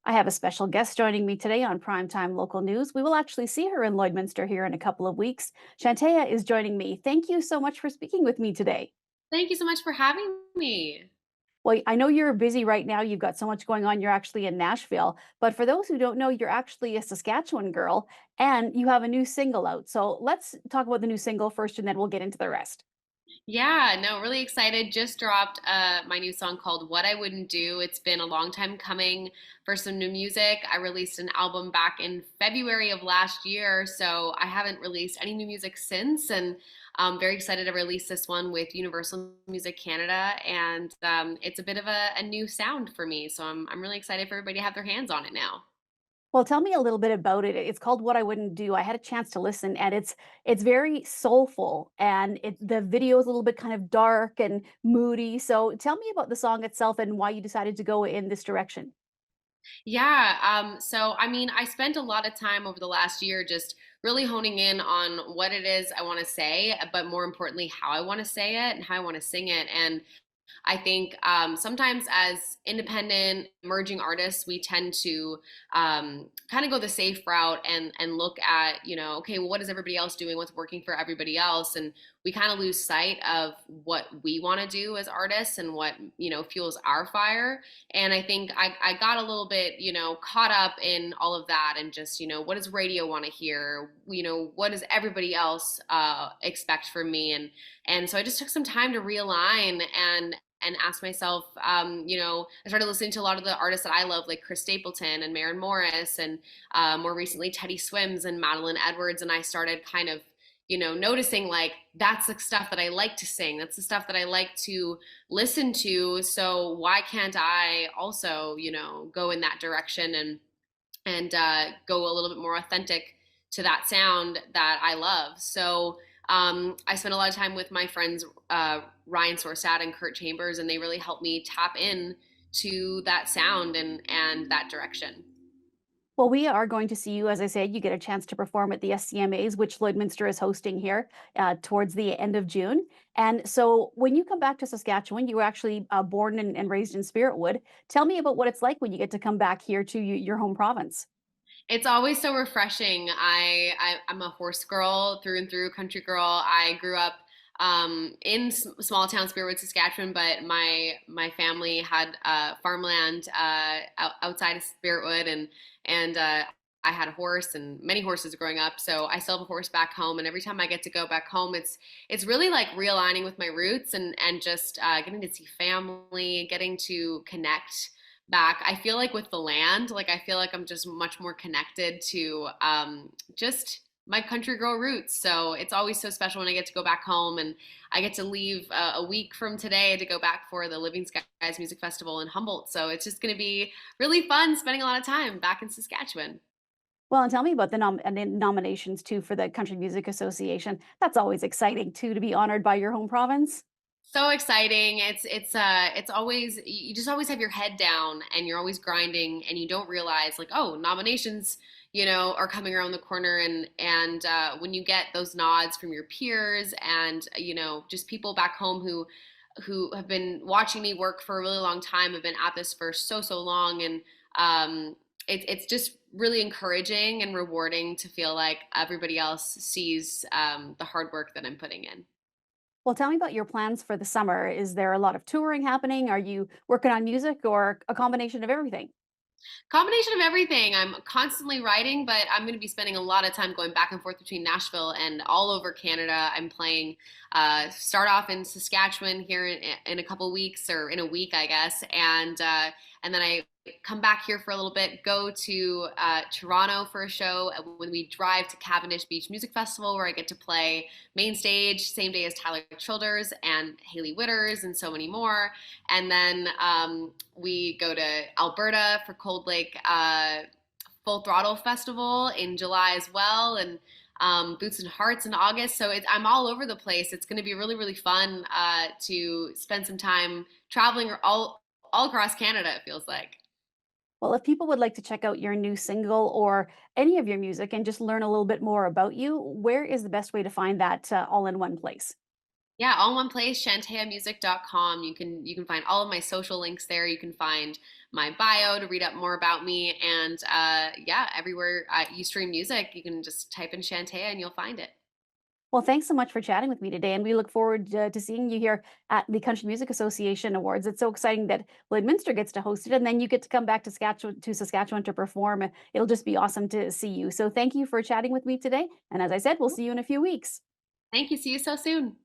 I have a special guest joining me today on Primetime Local News. We will actually see her in Lloydminster here in a couple of weeks. Shantaia is joining me. Thank you so much for speaking with me today. Thank you so much for having me. Well, I know you're busy right now. You've got so much going on. You're actually in Nashville. But for those who don't know, you're actually a Saskatchewan girl and you have a new single out. So let's talk about the new single first and then we'll get into the rest. Yeah, no, really excited. Just dropped my new song called What I Wouldn't Do. It's been a long time coming for some new music. I released an album back in February of last year, so I haven't released any new music since. And I'm very excited to release this one with Universal Music Canada. And it's a bit of a new sound for me. So I'm really excited for everybody to have their hands on it now. Well, tell me a little bit about it. It's called What I Wouldn't Do. I had a chance to listen and it's very soulful and the video is a little bit kind of dark and moody. So tell me about the song itself and why you decided to go in this direction. Yeah, so I mean, I spent a lot of time over the last year just really honing in on what it is I want to say, but more importantly, how I want to say it and how I want to sing it. And I think sometimes as independent emerging artists, we tend to kind of go the safe route and look at, okay, well, what is everybody else doing? What's working for everybody else? And we kind of lose sight of what we want to do as artists and what, fuels our fire. And I think I got a little bit, caught up in all of that and just, what does radio want to hear? What does everybody else expect from me? And so I just took some time to realign and ask myself, I started listening to a lot of the artists that I love, like Chris Stapleton and Maren Morris, and more recently Teddy Swims and Madeline Edwards. And I started kind of, noticing like that's the stuff that I like to sing. That's the stuff that I like to listen to. So why can't I also, go in that direction and go a little bit more authentic to that sound that I love. So I spent a lot of time with my friends Ryan Sorsad and Kurt Chambers, and they really helped me tap in to that sound and that direction. Well, we are going to see you, as I said, you get a chance to perform at the SCMAs, which Lloydminster is hosting here towards the end of June. And so when you come back to Saskatchewan, you were actually born and raised in Spiritwood. Tell me about what it's like when you get to come back here to your home province. It's always so refreshing. I'm a horse girl through and through, country girl. I grew up in small town Spearwood, Saskatchewan, but my family had farmland outside of Spearwood, and I had a horse and many horses growing up. So I still have a horse back home, and every time I get to go back home, it's really like realigning with my roots and just getting to see family, getting to connect back. I feel like with the land, like I feel like I'm just much more connected to just my country girl roots. So it's always so special when I get to go back home and I get to leave a week from today to go back for the Living Skies Music Festival in Humboldt. So it's just going to be really fun spending a lot of time back in Saskatchewan. Well, and tell me about the nominations too for the Country Music Association. That's always exciting too to be honored by your home province. So exciting. It's always you just always have your head down and you're always grinding and you don't realize like, oh, nominations, are coming around the corner and when you get those nods from your peers and just people back home who have been watching me work for a really long time, have been at this for so long and it's just really encouraging and rewarding to feel like everybody else sees the hard work that I'm putting in. Well, tell me about your plans for the summer. Is there a lot of touring happening? Are you working on music or a combination of everything? Combination of everything. I'm constantly writing, but I'm going to be spending a lot of time going back and forth between Nashville and all over Canada. I'm playing, start off in Saskatchewan here in a couple weeks or in a week, I guess, and then I come back here for a little bit, go to Toronto for a show when we drive to Cavendish Beach Music Festival, where I get to play main stage, same day as Tyler Childers and Haley Witters and so many more. And then we go to Alberta for Cold Lake Full Throttle Festival in July as well, and Boots and Hearts in August. So I'm all over the place. It's going to be really, really fun to spend some time traveling all across Canada, it feels like. Well, if people would like to check out your new single or any of your music and just learn a little bit more about you, where is the best way to find that all in one place? Yeah, all in one place, shantaiamusic.com. You can find all of my social links there. You can find my bio to read up more about me. And yeah, everywhere you stream music, you can just type in Shantaia and you'll find it. Well, thanks so much for chatting with me today, and we look forward to seeing you here at the Country Music Association Awards. It's so exciting that Lloydminster gets to host it, and then you get to come back to Saskatchewan to perform. It'll just be awesome to see you. So thank you for chatting with me today, and as I said, we'll see you in a few weeks. Thank you. See you so soon.